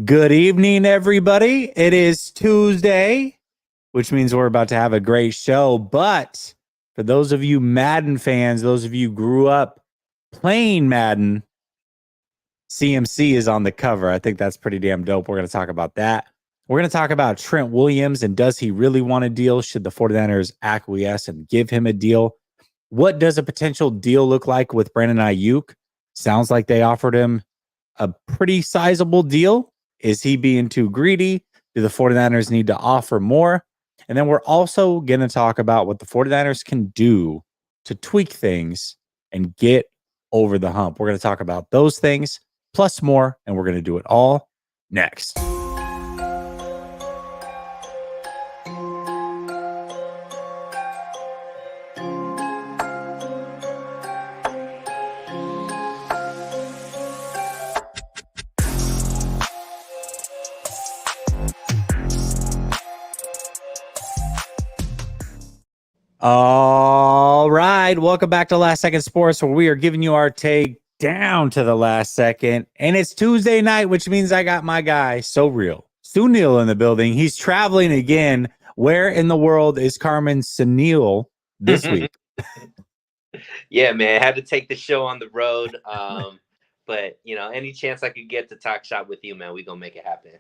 Good evening, everybody. It is Tuesday, which means we're about to have a great show. But for those of you Madden fans, those of you who grew up playing Madden, CMC is on the cover. I think that's pretty damn dope. We're going to talk about that. We're going to talk about Trent Williams and does he really want a deal? Should the 49ers acquiesce and give him a deal? What does a potential deal look like with Brandon Aiyuk? Sounds like they offered him a pretty sizable deal. Is he being too greedy? Do the 49ers need to offer more? And then we're also going to talk about what the 49ers can do to tweak things and get over the hump. We're going to talk about those things plus more, and we're going to do it all next. All right. Welcome back to Last Second Sports, where we are giving you our take down to the last second. And it's Tuesday night, which means I got my guy, So Real, Sunil, in the building. He's traveling again. Where in the world is Carmen Sunil this week? Yeah, man, I had to take the show on the road. But, any chance I could get to talk shop with you, man, we going to make it happen.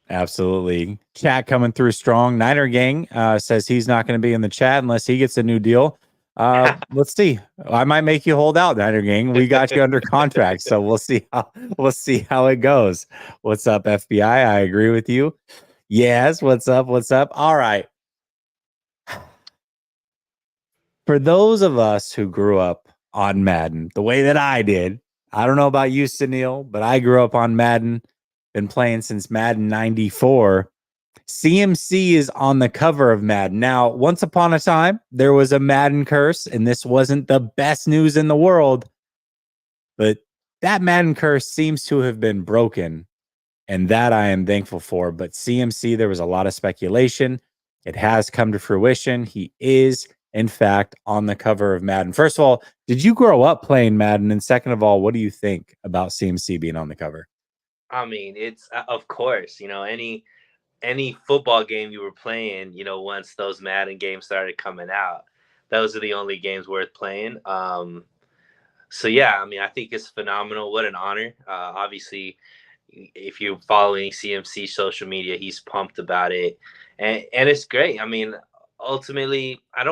Absolutely. Chat coming through strong. Niner Gang says he's not going to be in the chat unless he gets a new deal. Let's see. I might make you hold out, Niner Gang. We got you under contract, so we'll see how it goes. What's up, FBI? I agree with you. Yes. What's up? All right. For those of us who grew up on Madden the way that I did, I don't know about you, Sunil, but I grew up on Madden. Been playing since Madden 94. CMC is on the cover of Madden. Now, once upon a time, there was a Madden curse, and this wasn't the best news in the world, but that Madden curse seems to have been broken, and that I am thankful for. But CMC, there was a lot of speculation. It has come to fruition. He is, in fact, on the cover of Madden. First of all, did you grow up playing Madden? And second of all, what do you think about CMC being on the cover? I mean, it's of course, any football game you were playing, once those Madden games started coming out, those are the only games worth playing. So yeah, I mean, I think it's phenomenal. What an honor. Obviously, if you're following CMC social media, he's pumped about it, and it's great. I mean, ultimately, I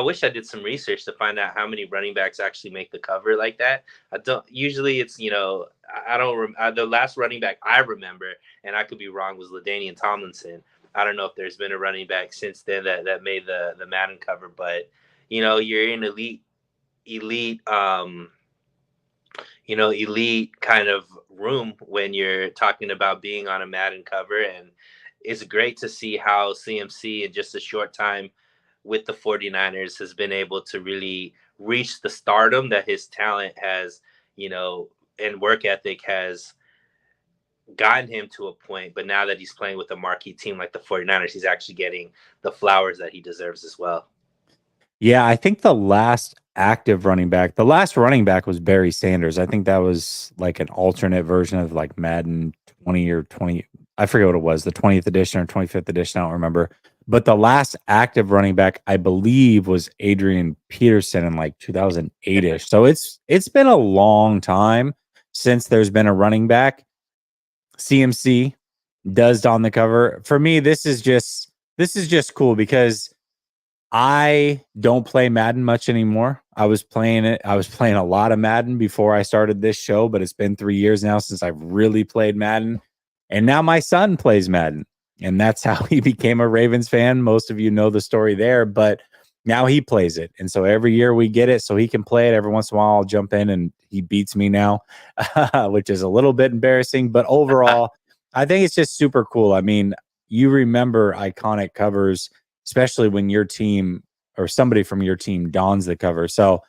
wish I did some research to find out how many running backs actually make the cover like that. I don't. Usually, it's I don't. The last running back I remember, and I could be wrong, was LaDainian Tomlinson. I don't know if there's been a running back since then that made the Madden cover, but you're in elite elite kind of room when you're talking about being on a Madden cover, and it's great to see how CMC in just a short time with the 49ers has been able to really reach the stardom that his talent has, and work ethic has gotten him to a point. But now that he's playing with a marquee team like the 49ers, he's actually getting the flowers that he deserves as well. Yeah, I think the last running back was Barry Sanders. I think that was like an alternate version of like Madden 20 or 20. I forget what it was, the 20th edition or 25th edition. I don't remember. But the last active running back, I believe, was Adrian Peterson in like 2008-ish. So it's been a long time since there's been a running back. CMC does on the cover. For me, this is just cool because I don't play Madden much anymore. I was playing a lot of Madden before I started this show, but it's been 3 years now since I've really played Madden. And now my son plays Madden. And that's how he became a Ravens fan. Most of you know the story there, but now he plays it. And so every year we get it so he can play it. Every once in a while I'll jump in and he beats me now, which is a little bit embarrassing. But overall, I think it's just super cool. I mean, you remember iconic covers, especially when your team or somebody from your team dons the cover. So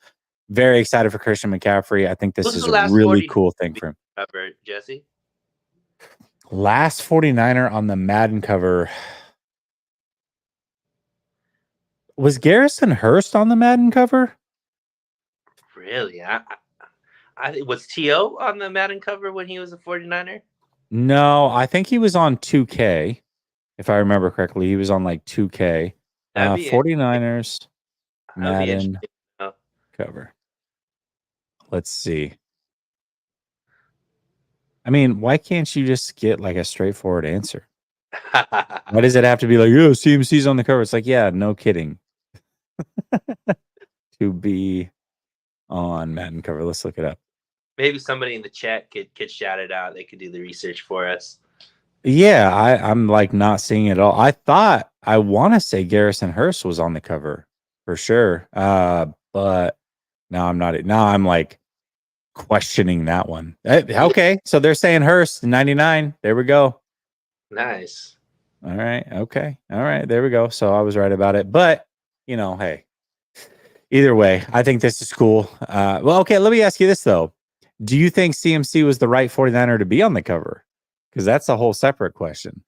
very excited for Christian McCaffrey. I think this is a really cool thing for him. Cover, Jesse? Last 49er on the Madden cover. Was Garrison Hurst on the Madden cover? Really? Was T.O. on the Madden cover when he was a 49er? No, I think he was on 2K. If I remember correctly, he was on like 2K. That'd be interesting. 49ers That'd be Madden interesting. to cover. Let's see. I mean, why can't you just get like a straightforward answer? know. Why does it have to be like, oh, CMC's on the cover? It's like, yeah, no kidding. To be on Madden cover. Let's look it up. Maybe somebody in the chat could shout it out. They could do the research for us. Yeah, I'm like not seeing it at all. I want to say Garrison Hurst was on the cover for sure. But now I'm not. Now I'm like questioning that one. Okay, so they're saying Hurst 99. There we go. Nice. All right. Okay. All right. There we go. So I was right about it. But hey, either way, I think this is cool. Well, okay. Let me ask you this though. Do you think CMC was the right 49er to be on the cover? Because that's a whole separate question.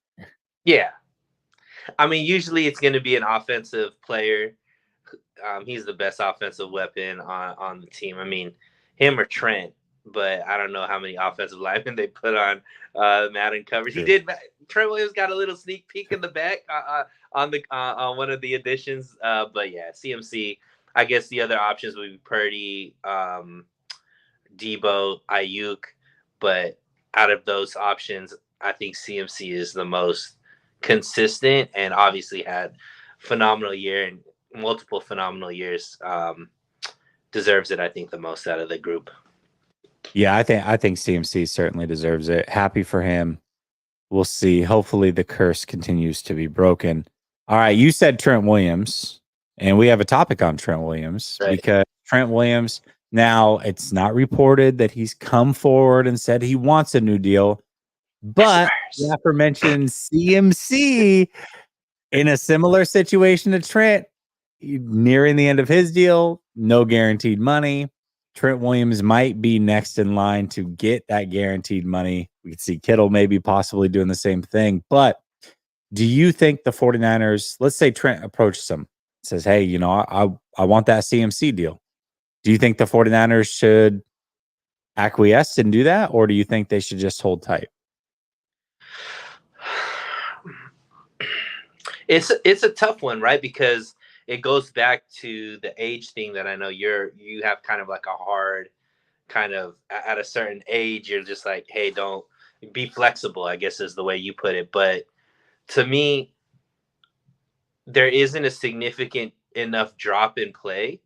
Yeah. I mean, usually it's going to be an offensive player. He's the best offensive weapon on the team. I mean, him or Trent, but I don't know how many offensive linemen they put on Madden covers. He did. Trent Williams got a little sneak peek in the back on one of the editions. But yeah, CMC. I guess the other options would be Purdy, Debo, Aiyuk, but out of those options, I think CMC is the most consistent and obviously had phenomenal year and multiple phenomenal years. Deserves it, I think, the most out of the group. Yeah, I think CMC certainly deserves it. Happy for him. We'll see. Hopefully the curse continues to be broken. All right, you said Trent Williams, and we have a topic on Trent Williams because Trent Williams, now it's not reported that he's come forward and said he wants a new deal, but the aforementioned CMC in a similar situation to Trent, nearing the end of his deal, no guaranteed money. Trent Williams might be next in line to get that guaranteed money. We could see Kittle maybe possibly doing the same thing. But do you think the 49ers, let's say Trent approaches them, says, hey, I want that CMC deal. Do you think the 49ers should acquiesce and do that? Or do you think they should just hold tight? It's a tough one, right? Because it goes back to the age thing that I know you have kind of like a hard kind of at a certain age, you're just like, hey, don't be flexible, I guess is the way you put it. But to me, there isn't a significant enough drop in play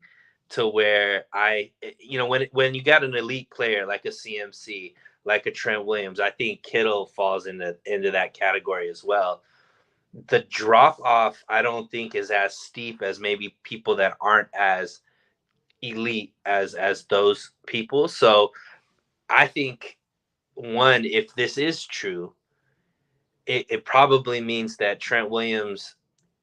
to where when you got an elite player like a CMC, like a Trent Williams, I think Kittle falls into that category as well. The drop off, I don't think is as steep as maybe people that aren't as elite as those people. So I think one, if this is true, it probably means that Trent Williams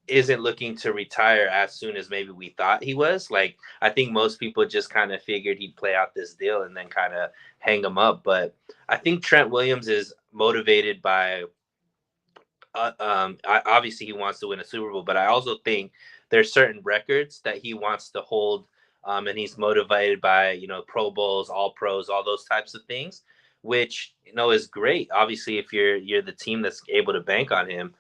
isn't looking to retire as soon as maybe we thought he was. Like, I think most people just kind of figured he'd play out this deal and then kind of hang him up. But I think Trent Williams is motivated by obviously he wants to win a Super Bowl, but I also think there's certain records that he wants to hold, and he's motivated by Pro Bowls, All Pros, all those types of things, which is great. Obviously, if you're the team that's able to bank on him,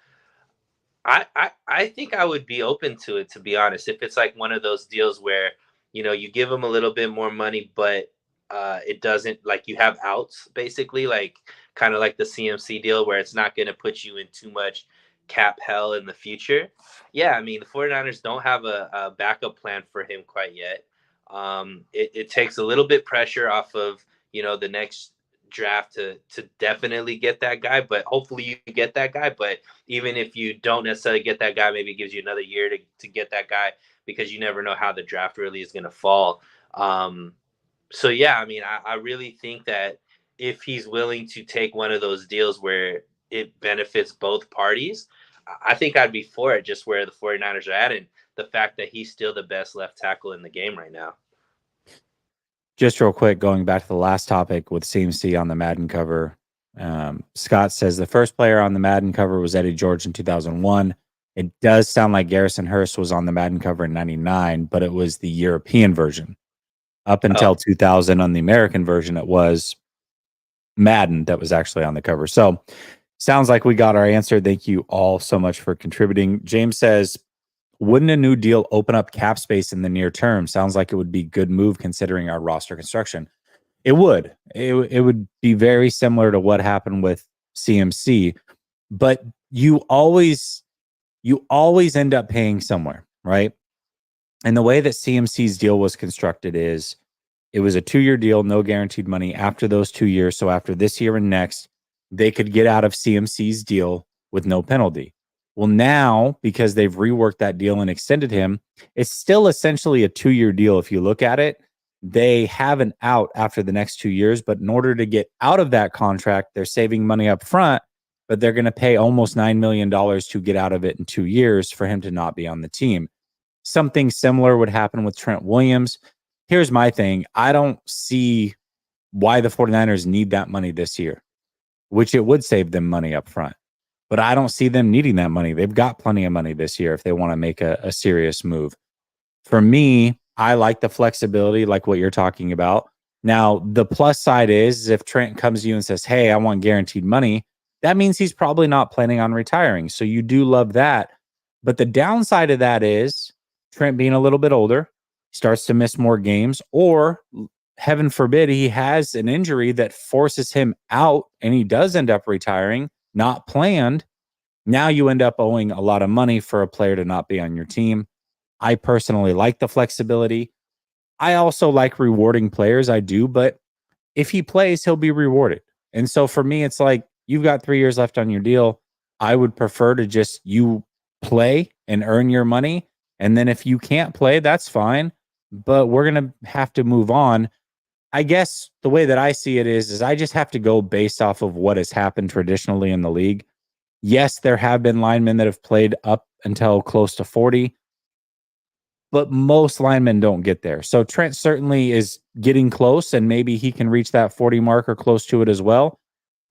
I think I would be open to it, to be honest. If it's like one of those deals where you give him a little bit more money, but it doesn't, like, you have outs basically, like kind of like the CMC deal where it's not going to put you in too much cap hell in the future. Yeah, I mean, the 49ers don't have a backup plan for him quite yet. It takes a little bit pressure off of the next draft to definitely get that guy, but hopefully you get that guy. But even if you don't necessarily get that guy, maybe it gives you another year to get that guy, because you never know how the draft really is going to fall. So yeah, I mean, I really think that if he's willing to take one of those deals where it benefits both parties, I think I'd be for it, just where the 49ers are at and the fact that he's still the best left tackle in the game right now. Just real quick, going back to the last topic with CMC on the Madden cover, Scott says the first player on the Madden cover was Eddie George in 2001. It does sound like Garrison Hurst was on the Madden cover in 99, but it was the European version. Up until 2000 on the American version, it was Madden that was actually on the cover. So sounds like we got our answer. Thank you all so much for contributing. James says, wouldn't a new deal open up cap space in the near term? Sounds like it would be a good move considering our roster construction. It would. It would be very similar to what happened with CMC, but you always end up paying somewhere, right? And the way that CMC's deal was constructed is it was a 2-year deal, no guaranteed money after those 2 years. So after this year and next, they could get out of CMC's deal with no penalty. Well, now, because they've reworked that deal and extended him, it's still essentially a 2-year deal if you look at it. They have an out after the next 2 years, but in order to get out of that contract, they're saving money up front, but they're going to pay almost $9 million to get out of it in 2 years for him to not be on the team. Something similar would happen with Trent Williams. Here's my thing. I don't see why the 49ers need that money this year, which it would save them money up front. But I don't see them needing that money. They've got plenty of money this year if they want to make a serious move. For me, I like the flexibility, like what you're talking about. Now, the plus side is if Trent comes to you and says, hey, I want guaranteed money, that means he's probably not planning on retiring. So you do love that. But the downside of that is Trent being a little bit older, starts to miss more games, or heaven forbid, he has an injury that forces him out and he does end up retiring, not planned. Now you end up owing a lot of money for a player to not be on your team. I personally like the flexibility. I also like rewarding players. I do, but if he plays, he'll be rewarded. And so for me, it's like, you've got 3 years left on your deal. I would prefer to just you play and earn your money. And then if you can't play, that's fine. But we're going to have to move on. I guess the way that I see it is I just have to go based off of what has happened traditionally in the league. Yes, there have been linemen that have played up until close to 40, but most linemen don't get there. So Trent certainly is getting close, and maybe he can reach that 40 mark or close to it as well,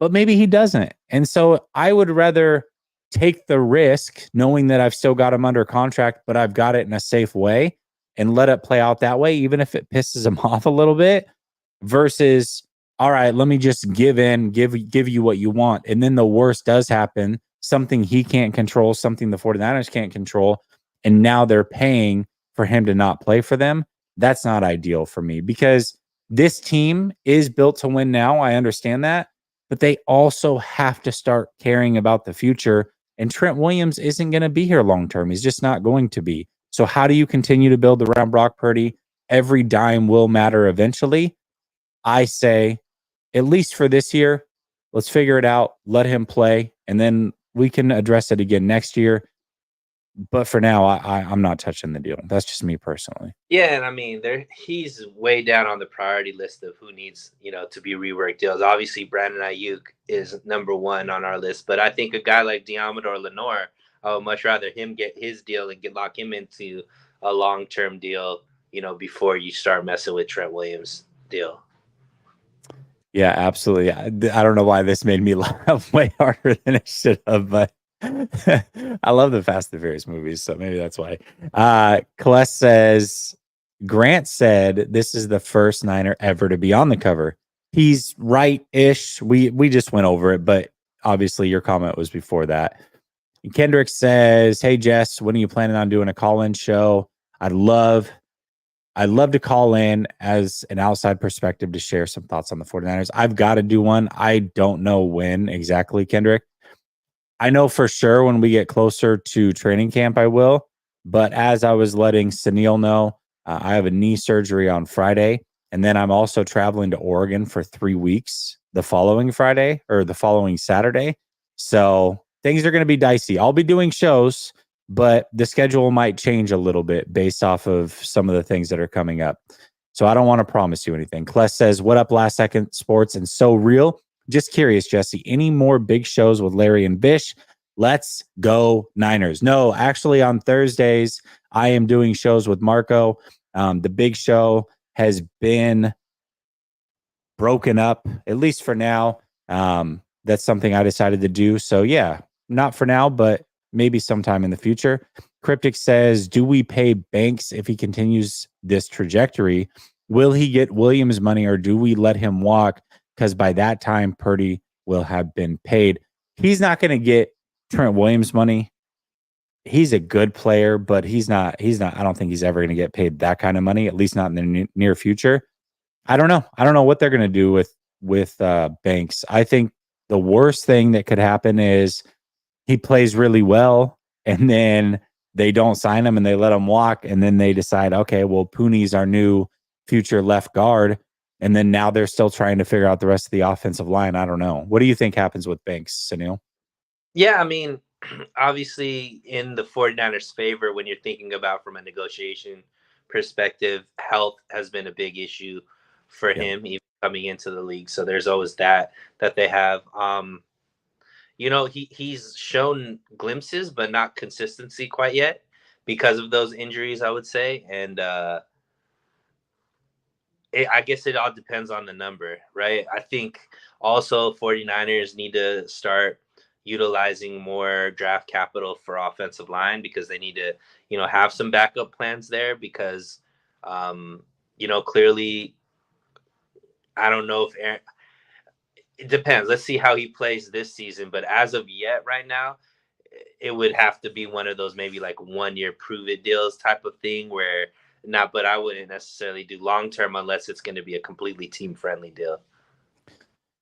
but maybe he doesn't. And so I would rather take the risk knowing that I've still got him under contract, but I've got it in a safe way and let it play out that way, even if it pisses him off a little bit, versus, all right, let me just give you what you want. And then the worst does happen, something he can't control, something the 49ers can't control, and now they're paying for him to not play for them. That's not ideal for me, because this team is built to win now. I understand that, but they also have to start caring about the future. And Trent Williams isn't going to be here long term. He's just not going to be. So how do you continue to build around Brock Purdy? Every dime will matter eventually. I say, at least for this year, let's figure it out, let him play, and then we can address it again next year. But for now, I'm not touching the deal. That's just me personally. Yeah, and I mean, he's way down on the priority list of who needs, to be reworked deals. Obviously, Brandon Aiyuk is number one on our list, but I think a guy like Diamador Lenore, I would much rather him get his deal and lock him into a long-term deal, before you start messing with Trent Williams' deal. Yeah, absolutely. I don't know why this made me laugh way harder than it should have, but I love the Fast and Furious movies, so maybe that's why. Celeste says, Grant said this is the first Niner ever to be on the cover. He's right-ish. We just went over it, but obviously your comment was before that. And Kendrick says, hey, Jess, when are you planning on doing a call-in show? I'd love to call in as an outside perspective to share some thoughts on the 49ers. I've got to do one. I don't know when exactly, Kendrick. I know for sure when we get closer to training camp, I will. But as I was letting Sunil know, I have a knee surgery on Friday. And then I'm also traveling to Oregon for 3 weeks the following Friday or the following Saturday. So things are going to be dicey. I'll be doing shows, but the schedule might change a little bit based off of some of the things that are coming up. So I don't want to promise you anything. Kless says, what up, Last Second Sports and So Real? Just curious, Jesse, any more big shows with Larry and Bish? Let's go Niners. No, actually on Thursdays, I am doing shows with Marco. The big show has been broken up, at least for now. That's something I decided to do. So yeah, not for now, but maybe sometime in the future. Cryptic says, do we pay Banks if he continues this trajectory? Will he get Williams money, or do we let him walk? Because by that time, Purdy will have been paid. He's not going to get Trent Williams money. He's a good player, but he's not. I don't think he's ever going to get paid that kind of money, at least not in the near future. I don't know. I don't know what they're going to do with Banks. I think the worst thing that could happen is he plays really well, and then they don't sign him and they let him walk, and then they decide, okay, well, Pooney's our new future left guard, and then now they're still trying to figure out the rest of the offensive line. I don't know. What do you think happens with Banks, Sunil? Yeah, I mean, obviously in the 49ers' favor when you're thinking about from a negotiation perspective, health has been a big issue for Yeah. him even coming into the league. So there's always that they have. He's shown glimpses, but not consistency quite yet because of those injuries, I would say. And I guess it all depends on the number, right? I think also 49ers need to start utilizing more draft capital for offensive line because they need to, have some backup plans there because, clearly, I don't know if Aaron, it depends. Let's see how he plays this season. But as of yet, right now, it would have to be one of those maybe like 1 year prove it deals type of thing where not, but I wouldn't necessarily do long term unless it's going to be a completely team friendly deal.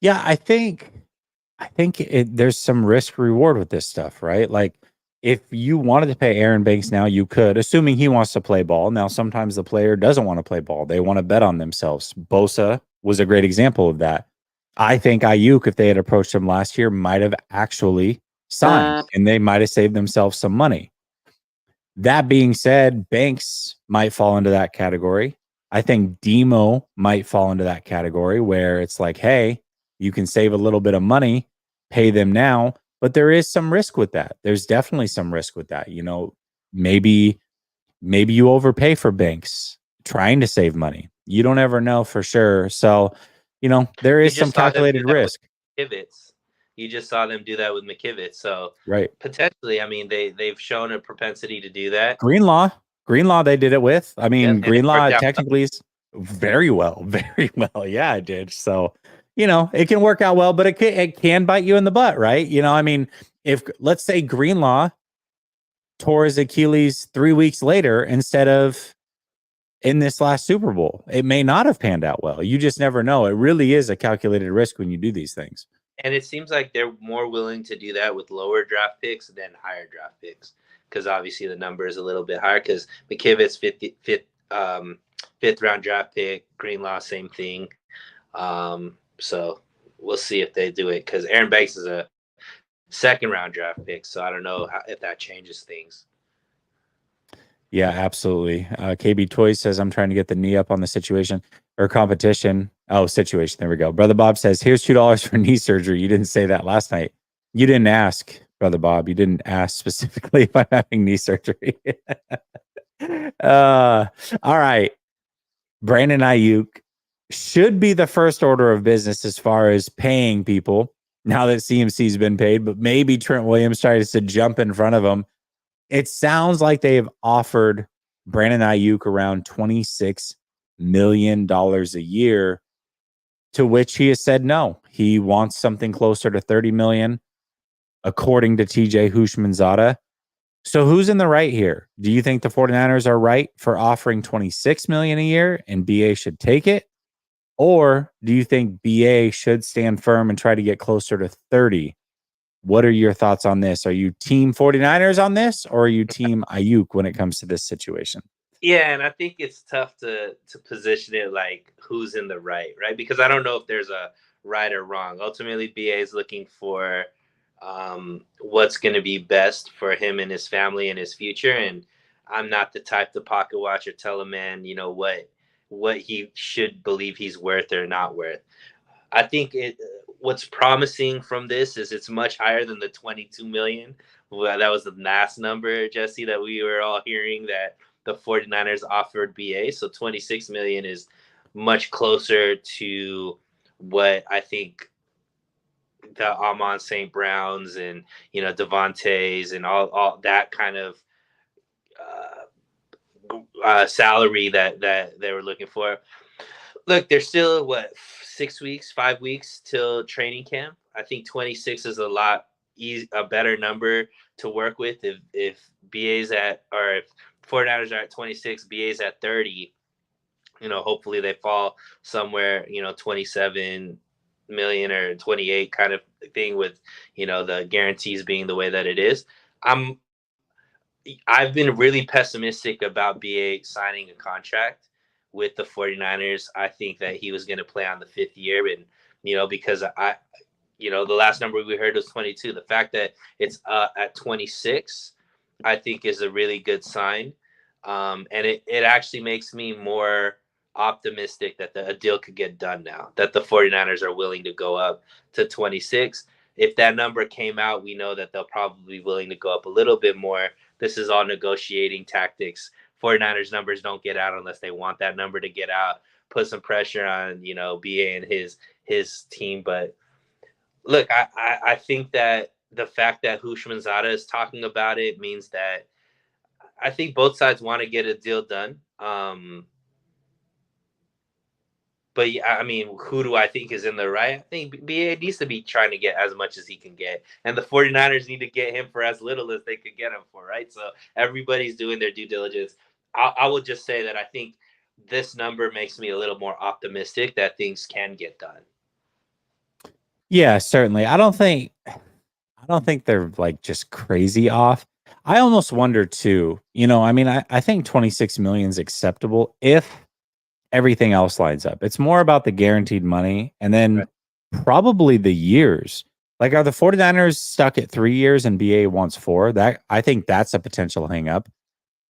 Yeah, there's some risk reward with this stuff, right? Like if you wanted to pay Aaron Banks now, you could, assuming he wants to play ball. Now, sometimes the player doesn't want to play ball. They want to bet on themselves. Bosa was a great example of that. I think Aiyuk, if they had approached him last year, might have actually signed and they might have saved themselves some money. That being said, Banks might fall into that category. I think Demo might fall into that category where it's like, hey, you can save a little bit of money, pay them now, but there is some risk with that. There's definitely some risk with that. Maybe you overpay for Banks trying to save money. You don't ever know for sure. So, there is some calculated risk. McKivitz. You just saw them do that with McKivitz. So right. Potentially, I mean, they've shown a propensity to do that. Greenlaw, they did it with. I mean, Greenlaw technically is very well. Yeah, it did. So, it can work out well, but it can bite you in the butt, right? I mean, if let's say Greenlaw tore his Achilles 3 weeks later instead of in this last Super Bowl, it may not have panned out well. You just never know. It really is a calculated risk when you do these things. And it seems like they're more willing to do that with lower draft picks than higher draft picks because obviously the number is a little bit higher because McKivitz fifth round draft pick, Greenlaw same thing. So we'll see if they do it because Aaron Banks is a second round draft pick, so I don't know if that changes things. Yeah, absolutely. KB Toys says, I'm trying to get the knee up on the situation or competition. Oh, situation. There we go. Brother Bob says, here's $2 for knee surgery. You didn't say that last night. You didn't ask, Brother Bob. You didn't ask specifically if I'm having knee surgery. All right. Brandon Aiyuk should be the first order of business as far as paying people now that CMC's been paid, but maybe Trent Williams tries to jump in front of him. It sounds like they've offered Brandon Aiyuk around $26 million a year, to which he has said no. He wants something closer to $30 million, according to TJ Houshmandzadeh. So who's in the right here? Do you think the 49ers are right for offering $26 million a year and BA should take it? Or do you think BA should stand firm and try to get closer to 30? What are your thoughts on this? Are you team 49ers on this, or are you team Aiyuk when it comes to this situation? Yeah, and I think it's tough to position it like who's in the right, because I don't know if there's a right or wrong. Ultimately, BA is looking for what's going to be best for him and his family and his future. And I'm not the type to pocket watch or tell a man, what he should believe he's worth or not worth. I think what's promising from this is it's much higher than the 22 million. Well, that was the last number, Jesse, that we were all hearing that the 49ers offered BA. So 26 million is much closer to what I think the Amon St. Browns and, Devontae's and all that kind of salary that they were looking for. Look, there's still what 6 weeks, 5 weeks till training camp. I think 26 is a better number to work with. If BA's at or if 49ers are at 26, BA's at 30. Hopefully they fall somewhere, 27 million or 28 kind of thing with, the guarantees being the way that it is. I'm I've been really pessimistic about BA signing a contract with the 49ers. I think that he was going to play on the 5th year. And, because the last number we heard was 22. The fact that it's at 26, I think is a really good sign. And it actually makes me more optimistic that a deal could get done now, that the 49ers are willing to go up to 26. If that number came out, we know that they'll probably be willing to go up a little bit more. This is all negotiating tactics. 49ers numbers don't get out unless they want that number to get out. Put some pressure on, BA and his team. But look, I think that the fact that Hushmanzada is talking about it means that I think both sides want to get a deal done. But yeah, I mean, who do I think is in the right? I think BA needs to be trying to get as much as he can get. And the 49ers need to get him for as little as they could get him for, right? So everybody's doing their due diligence. I will just say that I think this number makes me a little more optimistic that things can get done. Yeah, certainly. I don't think they're like just crazy off. I almost wonder too, I think 26 million is acceptable if everything else lines up. It's more about the guaranteed money and then probably the years. Like, are the 49ers stuck at 3 years and BA wants 4? I think that's a potential hang up.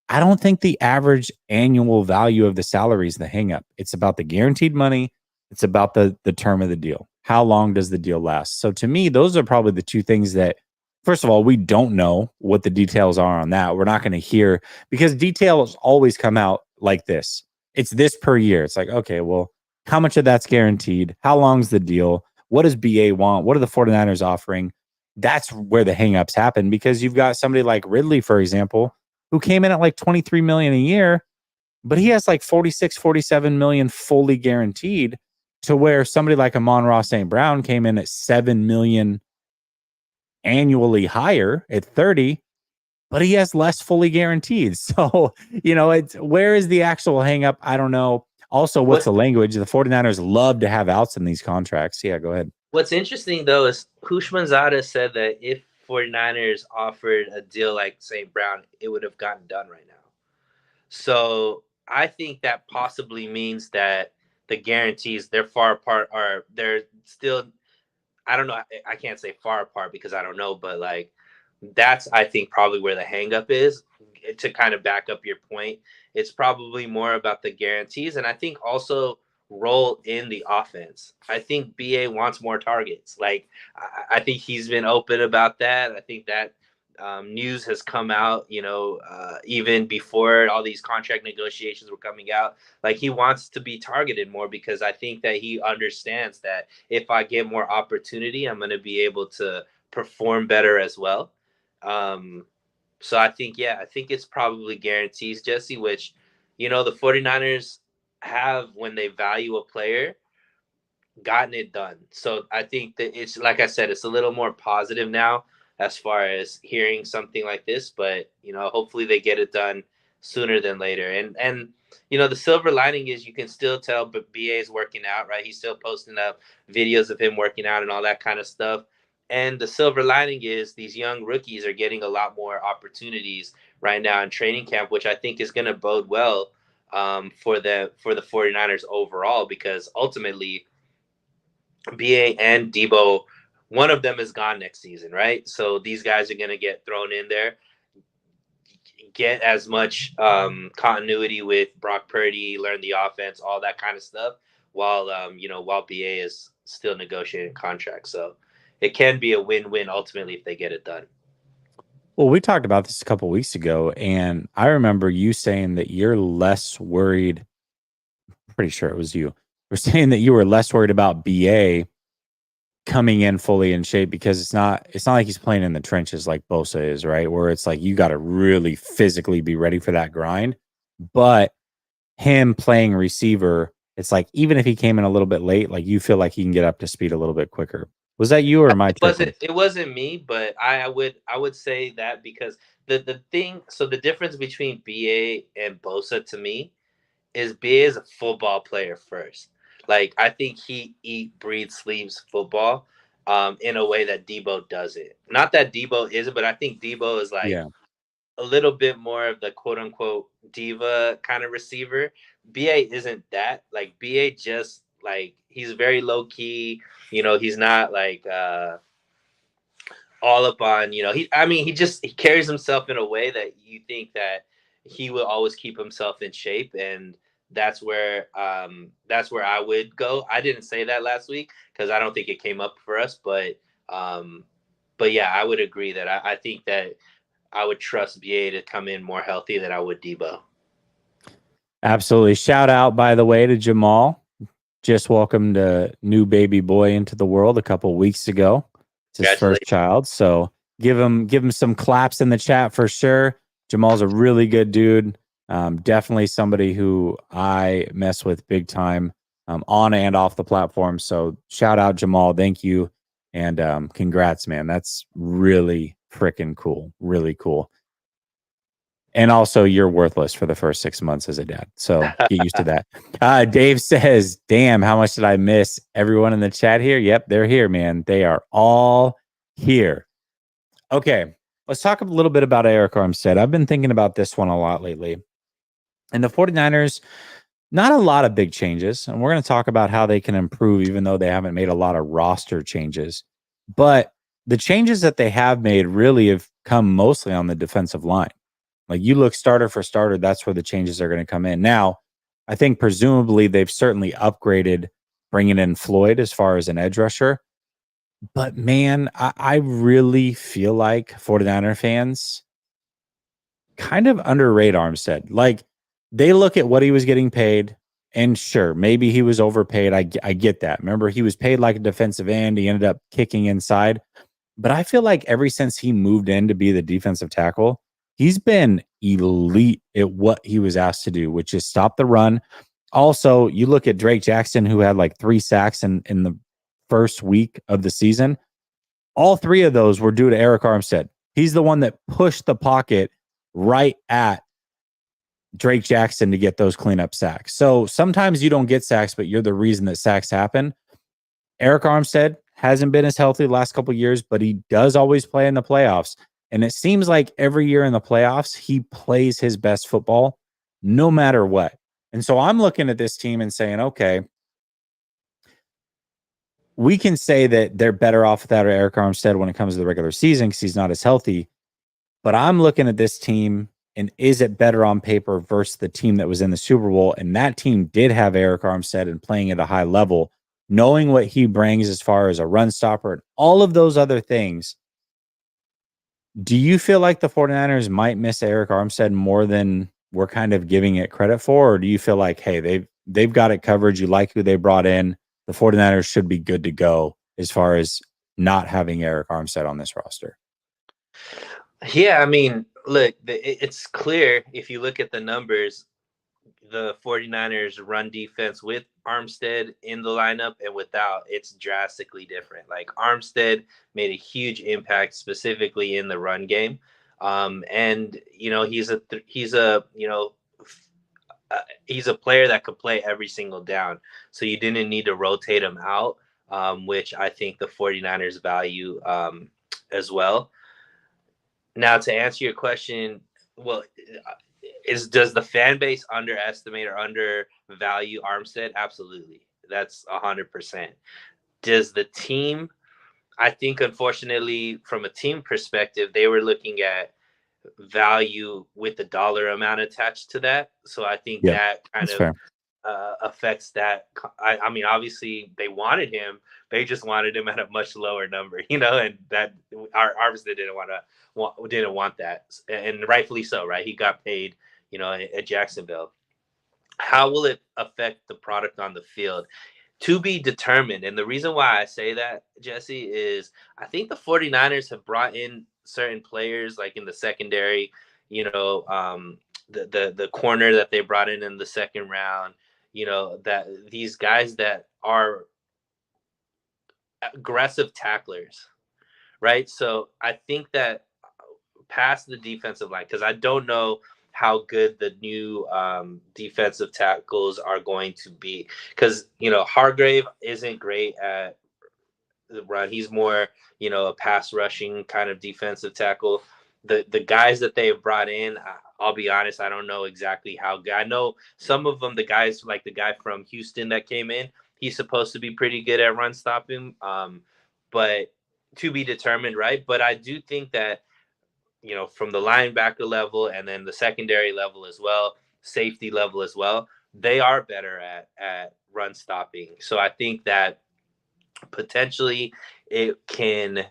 I don't think the average annual value of the salary is the hang up. It's about the guaranteed money. It's about the term of the deal. How long does the deal last? So to me, those are probably the two things that, first of all, we don't know what the details are on that. We're not going to hear, because details always come out like this. It's this per year. It's like, okay, well, how much of that's guaranteed? How long's the deal? What does BA want? What are the 49ers offering? That's where the hangups happen, because you've got somebody like Ridley, for example, who came in at like 23 million a year, but he has like 46, 47 million fully guaranteed, to where somebody like Amon-Ra St. Brown came in at 7 million annually higher at 30, but he has less fully guaranteed. So, it's where is the actual hang up? I don't know. Also, what's the language? The 49ers love to have outs in these contracts. Yeah, go ahead. What's interesting, though, is Hushmanzada said that if 49ers offered a deal like St. Brown, it would have gotten done right now. So I think that possibly means that the guarantees, they're far apart, or they're still, I don't know. I can't say far apart because I don't know, but like, that's, I think, probably where the hang up is. To kind of back up your point, it's probably more about the guarantees. And I think also role in the offense. I think BA wants more targets. Like, I think he's been open about that. I think that news has come out, even before all these contract negotiations were coming out. Like, he wants to be targeted more, because I think that he understands that if I get more opportunity, I'm going to be able to perform better as well. So I think it's probably guarantees, Jesse, which, the 49ers have, when they value a player, gotten it done. So I think that it's, like I said, it's a little more positive now as far as hearing something like this, but hopefully they get it done sooner than later. And the silver lining is you can still tell BA is working out, right? He's still posting up videos of him working out and all that kind of stuff. And the silver lining is these young rookies are getting a lot more opportunities right now in training camp, which I think is going to bode well for the 49ers overall, because ultimately BA and Debo, one of them is gone next season, right? So these guys are going to get thrown in there, get as much continuity with Brock Purdy, learn the offense, all that kind of stuff, while BA is still negotiating contracts. So it can be a win-win ultimately if they get it done. Well, we talked about this a couple of weeks ago, and I remember you saying that you're less worried. I'm pretty sure it was you. We're saying that you were less worried about BA coming in fully in shape, because it's not like he's playing in the trenches like Bosa is, right? Where it's like you got to really physically be ready for that grind. But him playing receiver it's like even if he came in a little bit late, like you feel like he can get up to speed a little bit quicker. Was that you or am I tripping? It wasn't me, but I would say that because the thing, so the difference between BA and Bosa to me is BA is a football player first. Like I think he eat, breathes, sleeps football in a way that Debo doesn't. Not that Debo isn't, but I think Debo is like Yeah. a little bit more of the quote unquote diva kind of receiver. BA isn't that. Like BA just like he's very low key. You know, he's not like all up on, you know, he just he carries himself in a way that you think that he will always keep himself in shape, and that's where I would go. I didn't say that last week because I don't think it came up for us, um but yeah, I would agree that I think that I would trust BA to come in more healthy than I would Debo. Absolutely. Shout out, by the way, to Jamal. Just welcomed a new baby boy into the world a couple weeks ago. It's his first Congratulations. child. So give him some claps in the chat for sure. Jamal's a really good dude. Definitely somebody who I mess with big time, on and off the platform. So shout out Jamal. Thank you. And congrats, man. That's really freaking cool. Really cool. And also, you're worthless for the first 6 months as a dad. So get used to that. Dave says, damn, how much did I miss everyone in the chat here? Yep, they're here, man. They are all here. Okay, let's talk a little bit about Eric Armstead. I've been thinking about this one a lot lately. And the 49ers, not a lot of big changes. And we're going to talk about how they can improve, even though they haven't made a lot of roster changes. But the changes that they have made really have come mostly on the defensive line. Like you look starter for starter, that's where the changes are going to come in. Now, I think presumably they've certainly upgraded bringing in Floyd as far as an edge rusher. But man, I really feel like 49er fans kind of underrate Armstead. Like they look at what he was getting paid, and sure, maybe he was overpaid. I get that. Remember, he was paid like a defensive end. He ended up kicking inside. But I feel like ever since he moved in to be the defensive tackle, he's been elite at what he was asked to do, which is stop the run. Also, you look at Drake Jackson, who had like 3 sacks in the first week of the season. All 3 of those were due to Eric Armstead. He's the one that pushed the pocket right at Drake Jackson to get those cleanup sacks. So sometimes you don't get sacks, but you're the reason that sacks happen. Eric Armstead hasn't been as healthy the last couple of years, but he does always play in the playoffs. And it seems like every year in the playoffs, he plays his best football no matter what. And so I'm looking at this team and saying, okay, we can say that they're better off without Eric Armstead when it comes to the regular season because he's not as healthy. But I'm looking at this team and is it better on paper versus the team that was in the Super Bowl? And that team did have Eric Armstead and playing at a high level, knowing what he brings as far as a run stopper and all of those other things. Do you feel like the 49ers might miss Eric Armstead more than we're kind of giving it credit for? Or do you feel like, hey, they've got it covered. You like who they brought in. The 49ers should be good to go as far as not having Eric Armstead on this roster. Yeah, I mean, look, it's clear if you look at the numbers, the 49ers run defense with Armstead in the lineup and without, it's drastically different. Like Armstead made a huge impact specifically in the run game. And you know, he's a player that could play every single down. So you didn't need to rotate him out, which I think the 49ers value as well. Now, to answer your question, well, does the fan base underestimate or undervalue Armstead? Absolutely, that's 100%. Does the team? I think, unfortunately, from a team perspective, they were looking at value with the dollar amount attached to that. So I think Yeah, that kind that's of fair. affects that. I mean, obviously they wanted him. They just wanted him at a much lower number, you know, and that Armstead didn't want that, and rightfully so, right? He got paid, you know, at Jacksonville. How will it affect the product on the field? To be determined. And the reason why I say that, Jesse, is I think the 49ers have brought in certain players like in the secondary, you know, the corner that they brought in the second round, that these guys that are aggressive tacklers, right? So I think that past the defensive line, because I don't know how good the new defensive tackles are going to be. Because, Hargrave isn't great at the run. He's more, a pass rushing kind of defensive tackle. The guys that they've brought in, I'll be honest, I don't know exactly how good. I know some of them, the guys like the guy from Houston that came in, he's supposed to be pretty good at run stopping, but to be determined, right? But I do think that from the linebacker level and then the secondary level as well, safety level as well, they are better at run stopping. So I think that potentially it can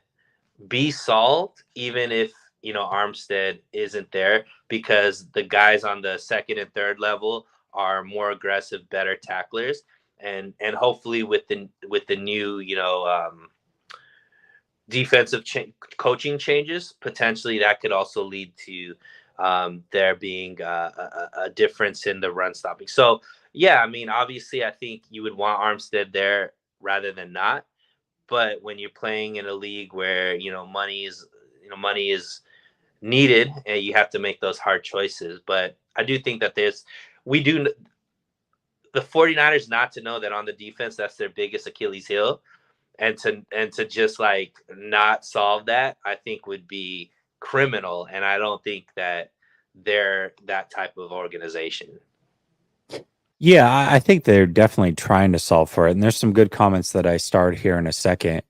be solved even if Armstead isn't there, because the guys on the second and third level are more aggressive, better tacklers, and hopefully with the new defensive coaching changes, potentially that could also lead to there being a difference in the run stopping. So yeah, I mean, obviously, I think you would want Armstead there rather than not. But when you're playing in a league where money is needed, and you have to make those hard choices. But I do think that we do the 49ers not to know that on the defense that's their biggest Achilles heel, and to just like not solve that, I think would be criminal. And I don't think that they're that type of organization. Yeah, I think they're definitely trying to solve for it. And there's some good comments that I start here in a second.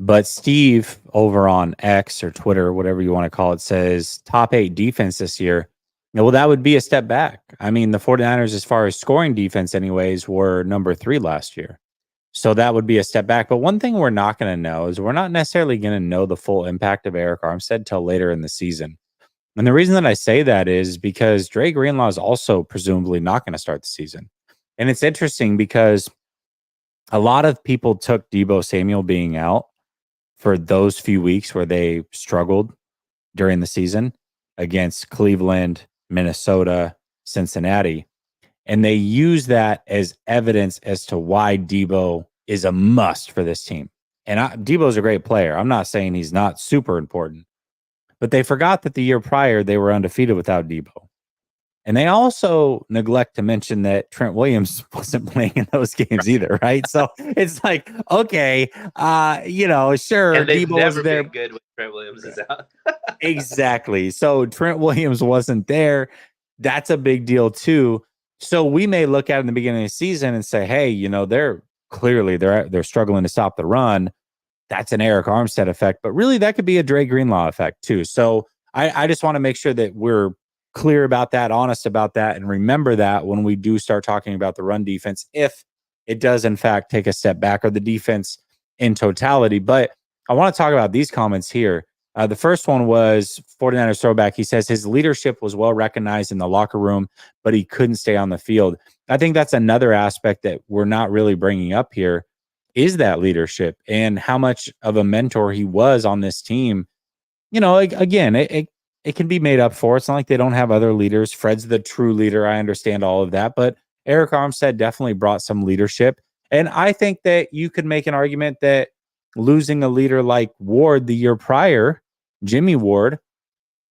But Steve over on X or Twitter, whatever you want to call it, says top 8 defense this year. Well, that would be a step back. I mean, the 49ers, as far as scoring defense, anyways, were number 3 last year. So that would be a step back. But one thing we're not going to know is we're not necessarily going to know the full impact of Eric Armstead till later in the season. And the reason that I say that is because Dre Greenlaw is also presumably not going to start the season. And it's interesting because a lot of people took Deebo Samuel being out for those few weeks where they struggled during the season against Cleveland, Minnesota, Cincinnati. And they use that as evidence as to why Deebo is a must for this team. And Deebo's a great player. I'm not saying he's not super important, but they forgot that the year prior they were undefeated without Deebo. And they also neglect to mention that Trent Williams wasn't playing in those games either, right? So it's like, okay, sure, And they've Deebo was never there. been good when Trent Williams is out. Exactly. So Trent Williams wasn't there. That's a big deal too. So we may look at it in the beginning of the season and say, hey, they're clearly they're struggling to stop the run. That's an Eric Armstead effect, but really that could be a Dre Greenlaw effect too. So I just want to make sure that we're clear about that, honest about that, and remember that when we do start talking about the run defense, if it does in fact take a step back, or the defense in totality. But I want to talk about these comments here. The first one was 49ers throwback. He says his leadership was well recognized in the locker room, but he couldn't stay on the field. I think that's another aspect that we're not really bringing up here, is that leadership and how much of a mentor he was on this team. Again, it can be made up for. It's not like they don't have other leaders. Fred's the true leader. I understand all of that, but Eric Armstead definitely brought some leadership. And I think that you could make an argument that losing a leader like Ward the year prior, Jimmy Ward,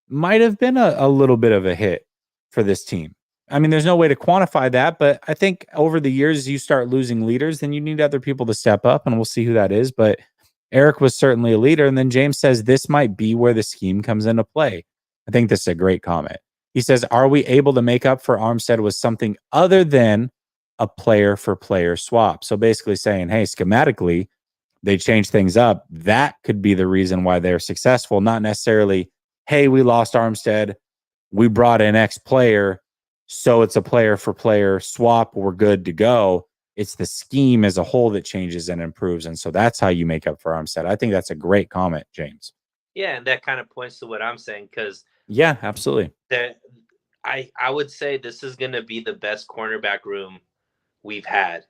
might have been a little bit of a hit for this team. I mean, there's no way to quantify that, but I think over the years, you start losing leaders, then you need other people to step up, and we'll see who that is. But Eric was certainly a leader. And then James says this might be where the scheme comes into play. I think this is a great comment. He says, are we able to make up for Armstead with something other than a player for player swap? So basically saying, hey, schematically, they change things up. That could be the reason why they're successful, not necessarily, hey, we lost Armstead, we brought in X player, so it's a player for player swap, we're good to go. It's the scheme as a whole that changes and improves. And so that's how you make up for Armstead. I think that's a great comment, James. Yeah, and that kind of points to what I'm saying, because yeah, absolutely. I would say this is going to be the best cornerback room we've had,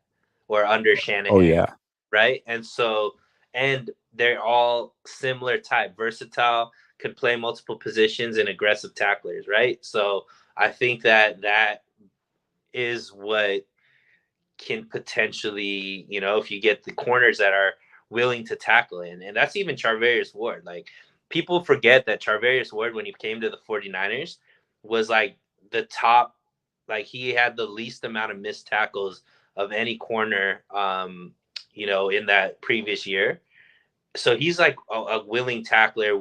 or under Shanahan. Oh, yeah. Right. And they're all similar type, versatile, could play multiple positions, and aggressive tacklers. Right. So I think that is what can potentially, if you get the corners that are willing to tackle in. And that's even Charvarius Ward. Like, people forget that Charvarius Ward, when he came to the 49ers, was like the top, like he had the least amount of missed tackles of any corner, in that previous year. So he's like a willing tackler.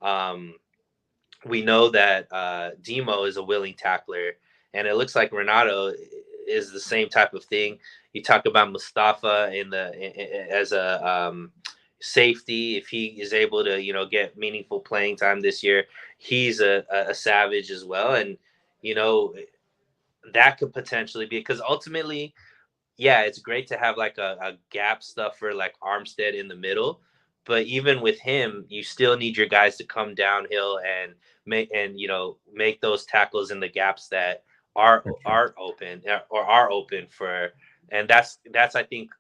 Um, we know that Demo is a willing tackler, and it looks like Renato is the same type of thing. You talk about Mustafa as a safety. If he is able to, get meaningful playing time this year, he's a savage as well. And you know that could potentially be, because ultimately, yeah, it's great to have like a gap stuffer like Armstead in the middle, but even with him, you still need your guys to come downhill and make those tackles in the gaps that are open, or are open for. And that's I think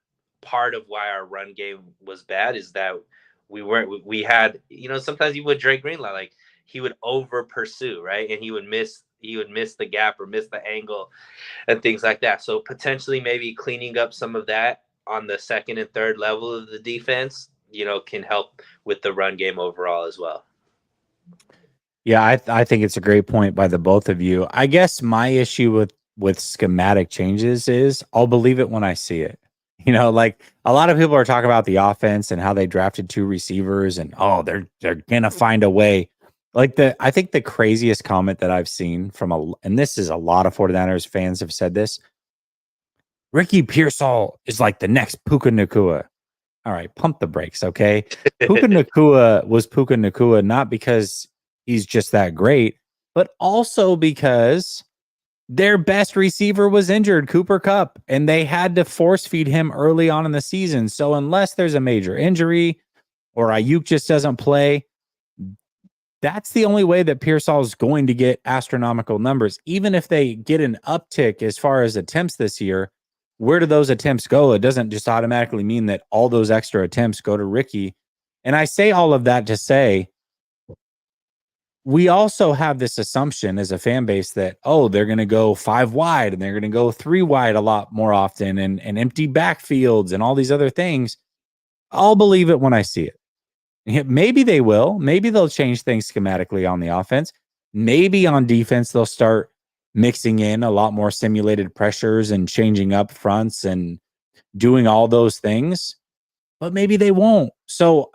part of why our run game was bad, is that we had, sometimes you would Drake Greenlaw, like he would over pursue, right, and he would miss the gap or miss the angle and things like that. So potentially maybe cleaning up some of that on the second and third level of the defense, can help with the run game overall as well. Yeah, I think it's a great point by the both of you. I guess my issue with schematic changes is I'll believe it when I see it. Like a lot of people are talking about the offense and how they drafted 2 receivers and they're gonna find a way. Like I think the craziest comment that I've seen and this is a lot of 49ers fans have said this. Ricky Pearsall is like the next Puka Nacua. All right, pump the brakes, okay? Puka Nacua was Puka Nacua not because he's just that great, but also because their best receiver was injured, Cooper Kupp, and they had to force feed him early on in the season. So unless there's a major injury or Aiyuk just doesn't play, that's the only way that Pearsall is going to get astronomical numbers. Even if they get an uptick as far as attempts this year, where do those attempts go? It doesn't just automatically mean that all those extra attempts go to Ricky. And I say all of that to say, we also have this assumption as a fan base that, they're going to go 5 wide and they're going to go 3 wide a lot more often and empty backfields and all these other things. I'll believe it when I see it. Maybe they will. Maybe they'll change things schematically on the offense. Maybe on defense, they'll start mixing in a lot more simulated pressures and changing up fronts and doing all those things. But maybe they won't. So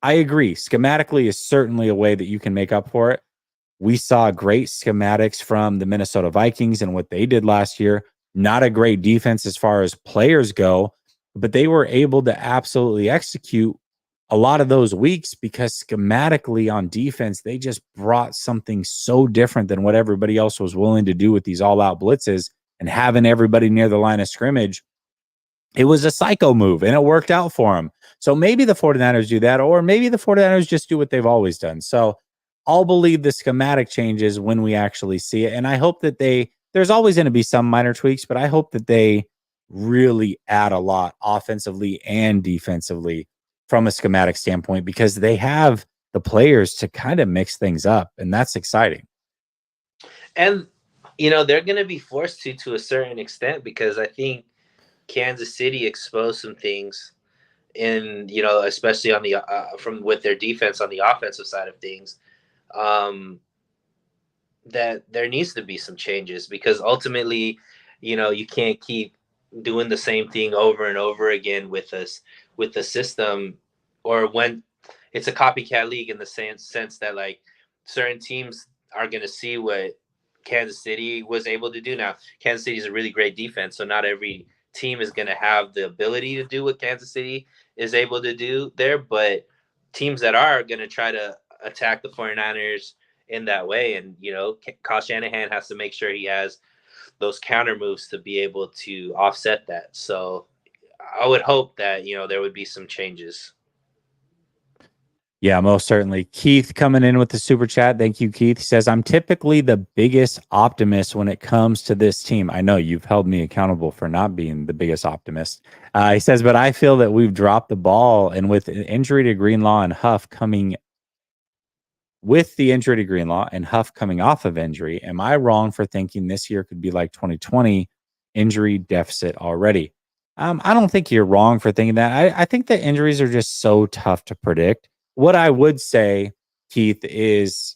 I agree. Schematically is certainly a way that you can make up for it. We saw great schematics from the Minnesota Vikings and what they did last year. Not a great defense as far as players go, but they were able to absolutely execute a lot of those weeks because schematically on defense, they just brought something so different than what everybody else was willing to do with these all-out blitzes and having everybody near the line of scrimmage. It was a psycho move, and it worked out for them. So maybe the 49ers do that, or maybe the 49ers just do what they've always done. So I'll believe the schematic changes when we actually see it. And I hope that there's always going to be some minor tweaks, but I hope that they really add a lot offensively and defensively from a schematic standpoint, because they have the players to kind of mix things up, and that's exciting. And, they're going to be forced to a certain extent, because I think Kansas City exposed some things especially on the from with their defense on the offensive side of things, that there needs to be some changes, because ultimately, you can't keep doing the same thing over and over again with the system, or when it's a copycat league, in the sense that like certain teams are going to see what Kansas City was able to do. Now, Kansas City is a really great defense, so not every team is going to have the ability to do what Kansas City is able to do there, but teams that are going to try to attack the 49ers in that way. And, Kyle Shanahan has to make sure he has those counter moves to be able to offset that. So I would hope that, there would be some changes. Yeah, most certainly. Keith coming in with the super chat. Thank you, Keith. He says, I'm typically the biggest optimist when it comes to this team. I know you've held me accountable for not being the biggest optimist. He says, but I feel that we've dropped the ball, and with an injury to Greenlaw and Huff coming off of injury, am I wrong for thinking this year could be like 2020 injury deficit already. I don't think you're wrong for thinking that. I think that injuries are just so tough to predict. What I would say, Keith, is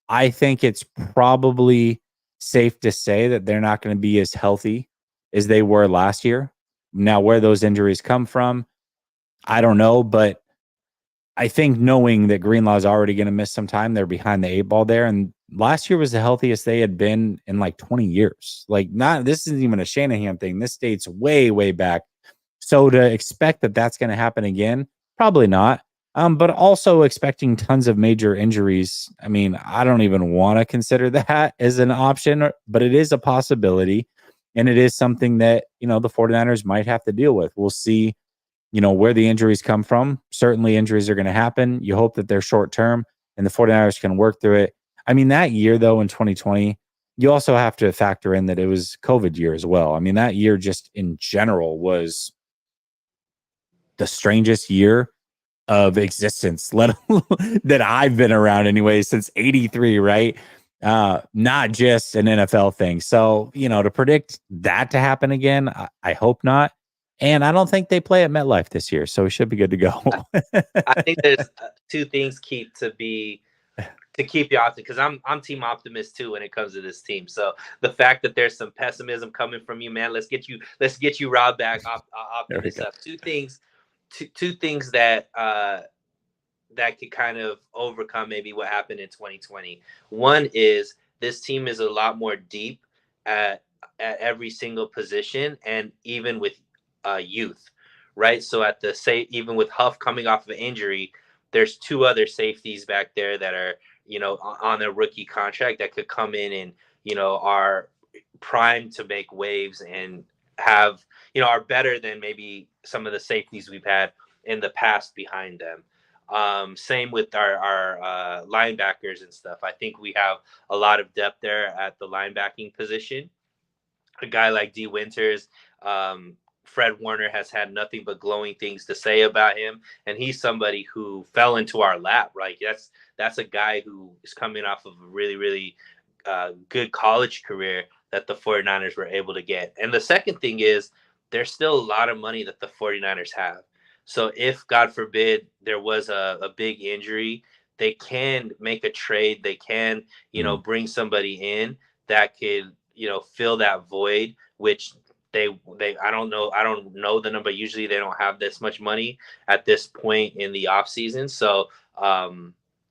I think it's probably safe to say that they're not going to be as healthy as they were last year. Now, where those injuries come from, I don't know, but I think knowing that Greenlaw is already going to miss some time, they're behind the eight ball there. And last year was the healthiest they had been in like 20 years. Like, not this isn't even a Shanahan thing. This dates way, way back. So to expect that that's going to happen again, probably not. But also expecting tons of major injuries. I mean, I don't even want to consider that as an option, but it is a possibility. And it is something that, the 49ers might have to deal with. We'll see, where the injuries come from. Certainly injuries are going to happen. You hope that they're short term and the 49ers can work through it. I mean, that year, though, in 2020, you also have to factor in that it was COVID year as well. I mean, that year just in general was the strangest year of existence, let that I've been around anyway since '83, right? Not just an NFL thing. So, to predict that to happen again, I hope not. And I don't think they play at MetLife this year, so we should be good to go. I think there's two things to keep you optimistic, because I'm team optimist too when it comes to this team. So the fact that there's some pessimism coming from you, man, let's get you Rob back optimist up. Two things that that could kind of overcome maybe what happened in 2020. One is this team is a lot more deep at every single position, and even with youth, right? So even with Huff coming off of an injury, there's two other safeties back there that are on a rookie contract that could come in and are primed to make waves and have are better than maybe some of the safeties we've had in the past behind them. Same with our linebackers and stuff. I think we have a lot of depth there at the linebacking position. A guy like D. Winters, Fred Warner has had nothing but glowing things to say about him, and he's somebody who fell into our lap. Right, that's a guy who is coming off of a really, really good college career that the 49ers were able to get. And the second thing is there's still a lot of money that the 49ers have. So if, God forbid, there was a big injury, they can make a trade. They can, bring somebody in that could, fill that void, which they I don't know the number. Usually they don't have this much money at this point in the offseason. So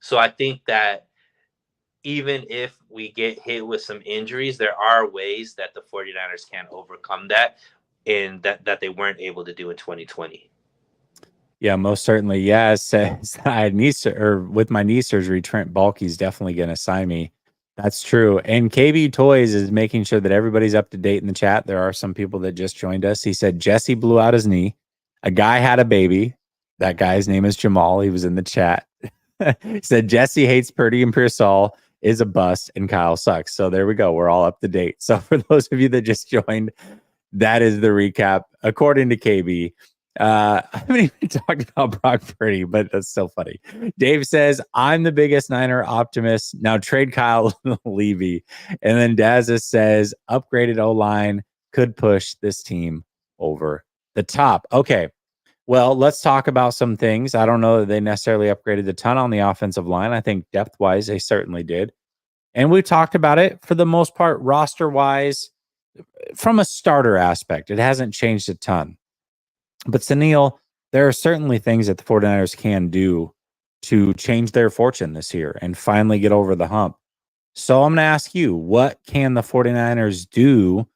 so I think that even if we get hit with some injuries, there are ways that the 49ers can overcome that, and that they weren't able to do in 2020. Yeah, most certainly. Yeah, says I had with my knee surgery, Trent Baalke's definitely going to sign me. That's true. And KB Toys is making sure that everybody's up to date in the chat. There are some people that just joined us. He said Jesse blew out his knee. A guy had a baby. That guy's name is Jamal. He was in the chat. He said Jesse hates Purdy and Pearsall, is a bust, and Kyle sucks. So there we go. We're all up to date. So for those of you that just joined, that is the recap according to KB. I haven't even talked about Brock Purdy, but that's so funny. Dave says, I'm the biggest Niner optimist. Now trade Kyle Levy. And then Dazza says, upgraded O-line could push this team over the top. Okay. Well, let's talk about some things. I don't know that they necessarily upgraded a ton on the offensive line. I think depth-wise, they certainly did. And we talked about it for the most part, roster-wise, from a starter aspect. It hasn't changed a ton. But Sunil, there are certainly things that the 49ers can do to change their fortune this year and finally get over the hump. So I'm going to ask you, what can the 49ers do?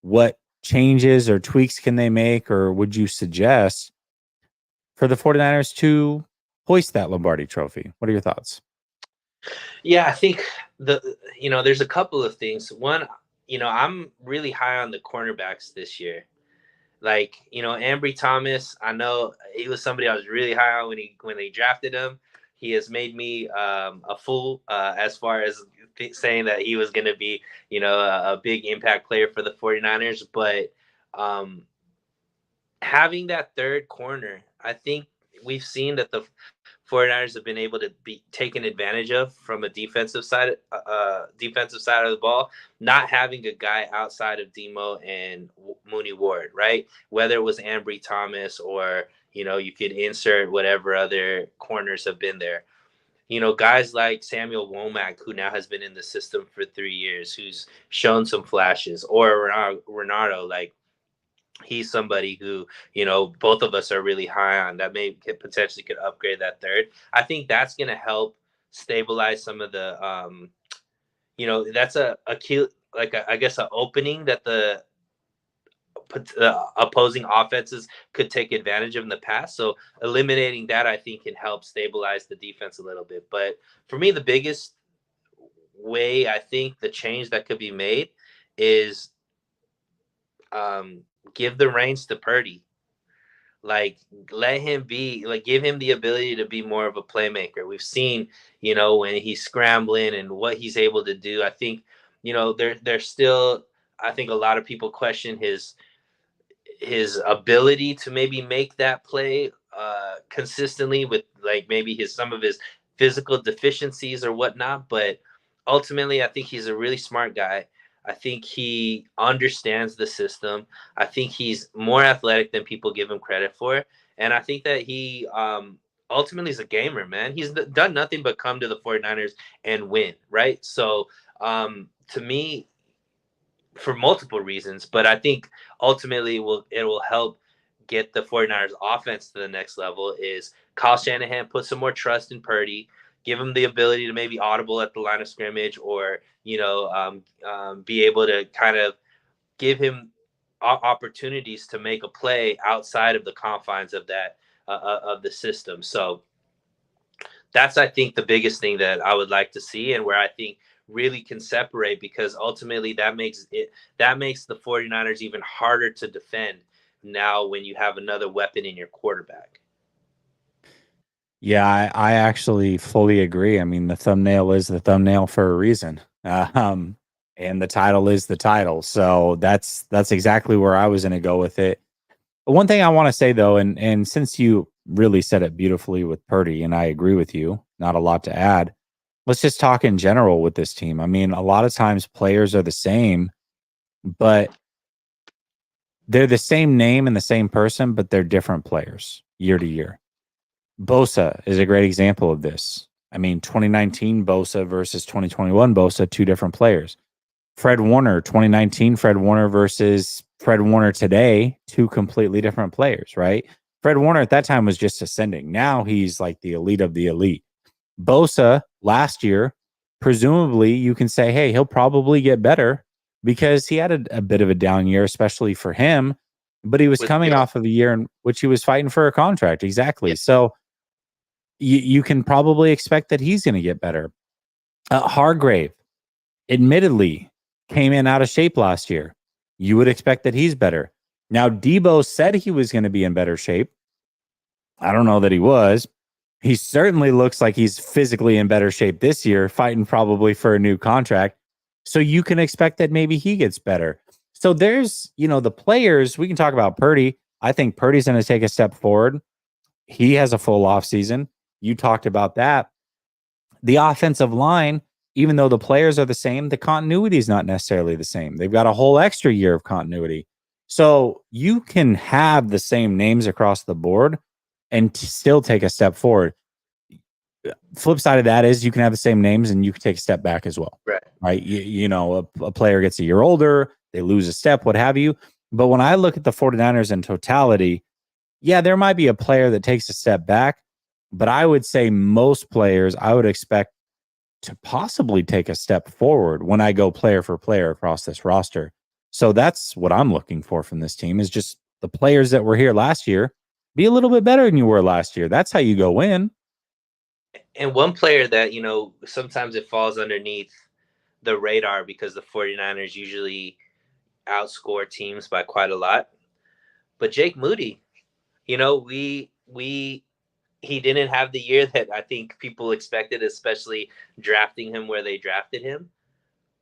What changes or tweaks can they make, or would you suggest for the 49ers to hoist that Lombardi trophy? What are your thoughts? Yeah, I think there's a couple of things. One, I'm really high on the cornerbacks this year. Like, Ambry Thomas, I know he was somebody I was really high on when they drafted him. He has made me a fool as far as saying that he was going to be, a big impact player for the 49ers. But having that third corner, I think we've seen that the 49ers have been able to be taken advantage of from a defensive side of the ball, not having a guy outside of Demo and Mooney Ward, right? Whether it was Ambry Thomas or, you could insert whatever other corners have been there. Guys like Samuel Womack, who now has been in the system for 3 years, who's shown some flashes, or Renardo, like, he's somebody who, both of us are really high on, that potentially could upgrade that third. I think that's going to help stabilize some of the, that's a key, like I guess an opening that the opposing offenses could take advantage of in the past. So eliminating that, I think, can help stabilize the defense a little bit. But for me, the biggest way I think the change that could be made is give the reins to Purdy. Like, let him be, like, give him the ability to be more of a playmaker. We've seen, when he's scrambling and what he's able to do. I think, there's still, I think a lot of people question his ability to maybe make that play consistently with, like, maybe some of his physical deficiencies or whatnot. But ultimately, I think he's a really smart guy. I think he understands the system. I think he's more athletic than people give him credit for. And I think that he ultimately is a gamer, man. He's done nothing but come to the 49ers and win, right? So to me, for multiple reasons, but I think ultimately it will help get the 49ers offense to the next level, is Kyle Shanahan put some more trust in Purdy, give him the ability to maybe audible at the line of scrimmage, or, be able to kind of give him opportunities to make a play outside of the confines of that, of the system. So that's, I think, the biggest thing that I would like to see, and where I think really can separate, because ultimately that makes the 49ers even harder to defend now when you have another weapon in your quarterback. Yeah, I actually fully agree. I mean, the thumbnail is the thumbnail for a reason. And the title is the title. So that's exactly where I was going to go with it. But one thing I want to say, though, and since you really said it beautifully with Purdy, and I agree with you, not a lot to add. Let's just talk in general with this team. I mean, a lot of times players are the same, but they're the same name and the same person, but they're different players year to year. Bosa is a great example of this. I mean, 2019 Bosa versus 2021 Bosa, two different players. Fred Warner, 2019 Fred Warner versus Fred Warner today, two completely different players, right? Fred Warner at that time was just ascending. Now he's like the elite of the elite. Bosa last year, presumably you can say, hey, he'll probably get better because he had a bit of a down year, especially for him, but he was coming off of a year in which he was fighting for a contract. Exactly. Yeah. So you can probably expect that he's going to get better. Hargrave, admittedly, came in out of shape last year. You would expect that he's better. Now, Debo said he was going to be in better shape. I don't know that he was. He certainly looks like he's physically in better shape this year, fighting probably for a new contract. So you can expect that maybe he gets better. So there's, the players, we can talk about Purdy. I think Purdy's going to take a step forward. He has a full offseason. You talked about that. The offensive line, even though the players are the same, the continuity is not necessarily the same. They've got a whole extra year of continuity. So you can have the same names across the board and still take a step forward. Flip side of that is you can have the same names and you can take a step back as well. Right. A player gets a year older, they lose a step, what have you. But when I look at the 49ers in totality, yeah, there might be a player that takes a step back, but I would say most players I would expect to possibly take a step forward when I go player for player across this roster. So that's what I'm looking for from this team, is just the players that were here last year be a little bit better than you were last year. That's how you go win. And one player that, sometimes it falls underneath the radar because the 49ers usually outscore teams by quite a lot. But Jake Moody, he didn't have the year that I think people expected, especially drafting him where they drafted him.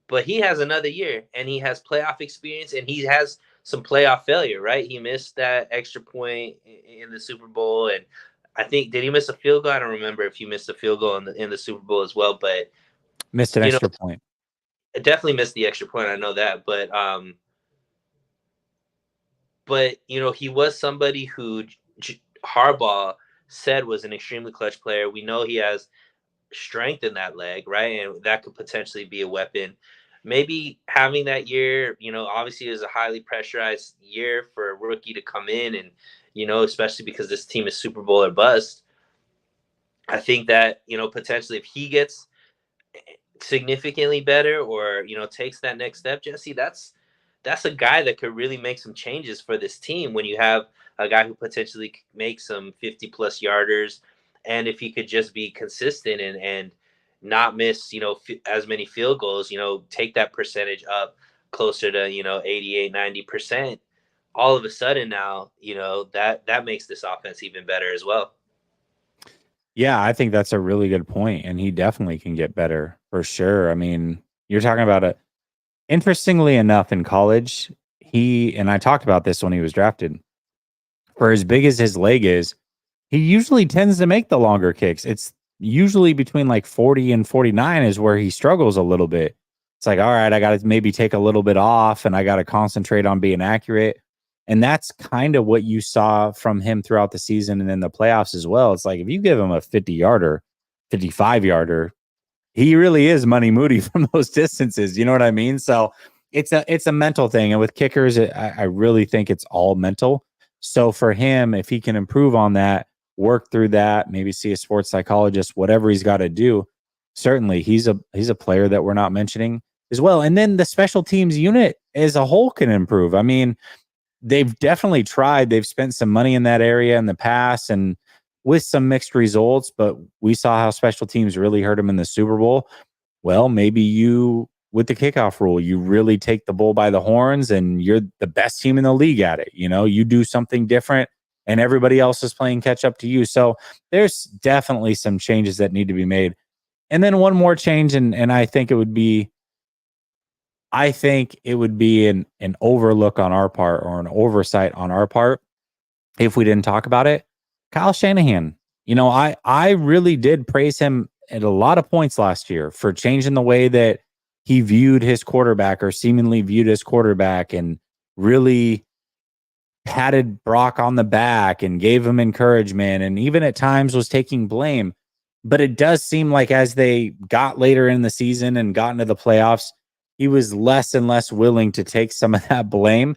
But he has another year, and he has playoff experience, and he has some playoff failure, right? He missed that extra point in the Super Bowl, and I think did he miss a field goal? I don't remember if he missed a field goal in the Super Bowl as well, but Missed an you know, extra point. definitely missed the extra point. I know that, but he was somebody who Harbaugh said was an extremely clutch player. We know he has strength in that leg, right? And that could potentially be a weapon. Maybe having that year, obviously is a highly pressurized year for a rookie to come in and, especially because this team is Super Bowl or bust. I think that, potentially if he gets significantly better or, takes that next step, Jesse, that's a guy that could really make some changes for this team when you have a guy who potentially makes some 50 plus yarders. And if he could just be consistent and not miss, as many field goals, take that percentage up closer to, 88, 90%, all of a sudden now, that makes this offense even better as well. Yeah, I think that's a really good point, and he definitely can get better for sure. I mean, you're talking about it. Interestingly enough, in college, and I talked about this when he was drafted. For as big as his leg is, he usually tends to make the longer kicks. It's usually between like 40 and 49 is where he struggles a little bit. It's like, all right, I got to maybe take a little bit off and I got to concentrate on being accurate. And that's kind of what you saw from him throughout the season and in the playoffs as well. It's like if you give him a 50-yarder, 55-yarder, he really is Money Moody from those distances. You know what I mean? So it's a mental thing. And with kickers, I really think it's all mental. So for him, if he can improve on that, work through that, maybe see a sports psychologist, whatever he's got to do, certainly he's a player that we're not mentioning as well. And then the special teams unit as a whole can improve. I mean, they've definitely tried. They've spent some money in that area in the past and with some mixed results, but we saw how special teams really hurt them in the Super Bowl. Well, maybe you, with the kickoff rule, you really take the bull by the horns and you're the best team in the league at it. You do something different and everybody else is playing catch up to you. So there's definitely some changes that need to be made. And then one more change, and I think it would be an overlook on our part or an oversight on our part if we didn't talk about it. Kyle Shanahan, I really did praise him at a lot of points last year for changing the way that he viewed his quarterback or seemingly viewed his quarterback and really patted Brock on the back and gave him encouragement and even at times was taking blame. But it does seem like as they got later in the season and got into the playoffs, he was less and less willing to take some of that blame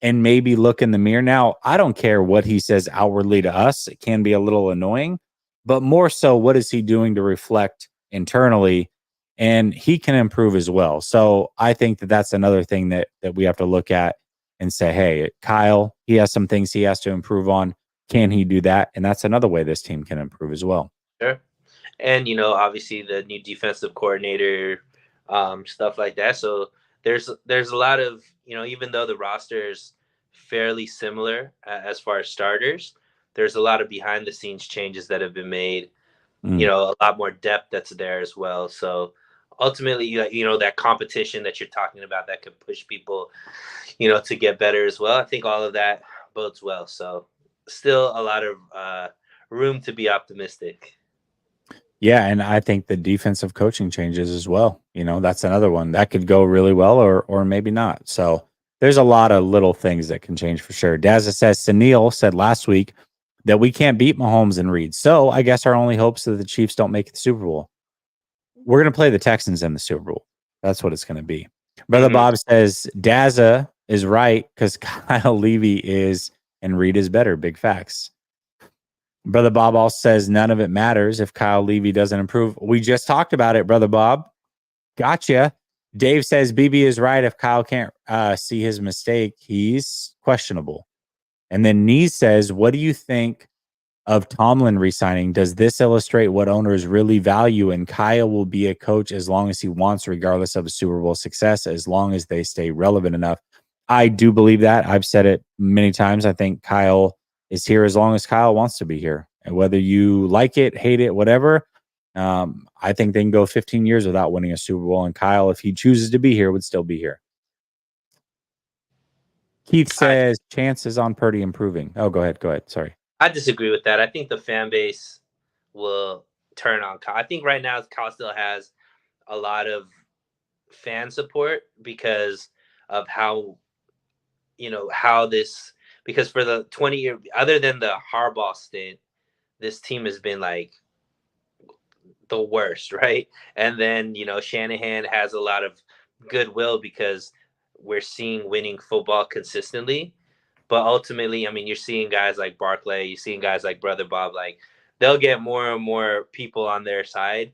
and maybe look in the mirror. Now, I don't care what he says outwardly to us. It can be a little annoying, but more so, what is he doing to reflect internally? And he can improve as well. So I think that that's another thing that we have to look at and say, hey, Kyle, he has some things he has to improve on. Can he do that? And that's another way this team can improve as well. Sure. And obviously the new defensive coordinator, stuff like that. So there's a lot of even though the roster is fairly similar as far as starters, there's a lot of behind the scenes changes that have been made. A lot more depth that's there as well. So ultimately, that competition that you're talking about that could push people, to get better as well. I think all of that bodes well. So still a lot of room to be optimistic. Yeah, and I think the defensive coaching changes as well. That's another one that could go really well or maybe not. So there's a lot of little things that can change for sure. Dazza says, Sunil said last week that we can't beat Mahomes and Reed. So I guess our only hopes is that the Chiefs don't make the Super Bowl. We're going to play the Texans in the Super Bowl. That's what it's going to be. Brother Bob says, Dazza is right because Kyle Levy is and Reed is better. Big facts. Brother Bob also says none of it matters if Kyle Levy doesn't improve. We just talked about it, Brother Bob. Gotcha. Dave says BB is right. If Kyle can't see his mistake, he's questionable. And then Nee says, what do you think of Tomlin resigning? Does this illustrate what owners really value? And Kyle will be a coach as long as he wants, regardless of a Super Bowl success, as long as they stay relevant enough. I do believe that. I've said it many times. I think Kyle is here as long as Kyle wants to be here. And whether you like it, hate it, whatever, I think they can go 15 years without winning a Super Bowl. And Kyle, if he chooses to be here, would still be here. Keith says chances on Purdy improving. Oh, go ahead. Sorry. I disagree with that. I think the fan base will turn on Kyle. I think right now Kyle still has a lot of fan support because of how how this because for the 20-year, other than the Harbaugh stint, this team has been like the worst, right? And then Shanahan has a lot of goodwill because we're seeing winning football consistently. But ultimately, I mean, you're seeing guys like Barclay, you're seeing guys like Brother Bob, like they'll get more and more people on their side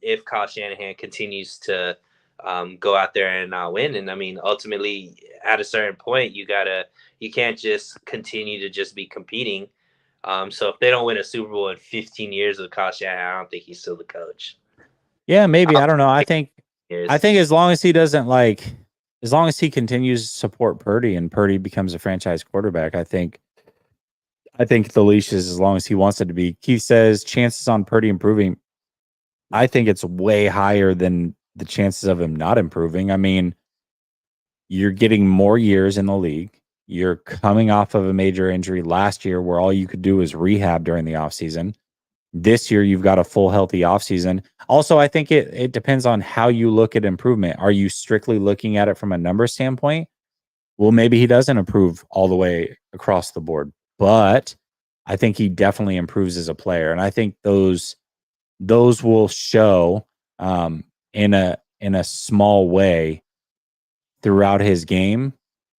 if Kyle Shanahan continues to go out there and not win. And I mean, ultimately, at a certain point, you can't just continue to just be competing. So if they don't win a Super Bowl in 15 years with Kyle Shanahan, I don't think he's still the coach. Yeah, maybe. I don't know. I think Years. as long as he doesn't as long as he continues to support Purdy and Purdy becomes a franchise quarterback, I think the leash is as long as he wants it to be. Keith says chances on Purdy improving. I think it's way higher than the chances of him not improving. I mean, you're getting more years in the league. You're coming off of a major injury last year where all you could do was rehab during the offseason. This year, you've got a full healthy offseason. Also, I think it depends on how you look at improvement. Are you strictly looking at it from a number standpoint? Well, maybe he doesn't improve all the way across the board, but I think he definitely improves as a player. And I think those will show in a small way throughout his game,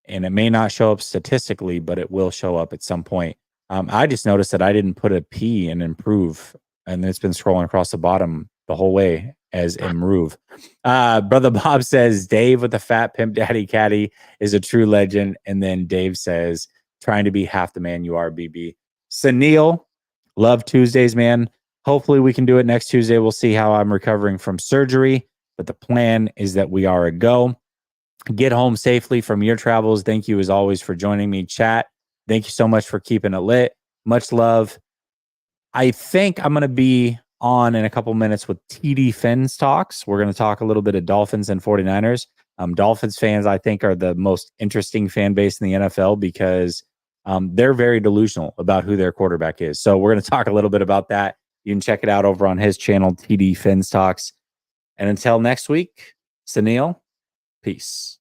and it may not show up statistically, but it will show up at some point. I just noticed that I didn't put a P in improve, and it's been scrolling across the bottom the whole way as improve. Brother Bob says Dave with the fat pimp daddy caddy is a true legend, and then Dave says trying to be half the man you are, BB. Sunil, love Tuesdays, man. Hopefully we can do it next Tuesday. We'll see how I'm recovering from surgery, but the plan is that we are a go. Get home safely from your travels. Thank you as always for joining me, chat. Thank you so much for keeping it lit. Much love. I think I'm going to be on in a couple minutes with TD Finn's talks. We're going to talk a little bit of Dolphins and 49ers. Dolphins fans, I think, are the most interesting fan base in the NFL because they're very delusional about who their quarterback is. So we're going to talk a little bit about that. You can check it out over on his channel, TD Finn's Talks. And until next week, Sunil, peace.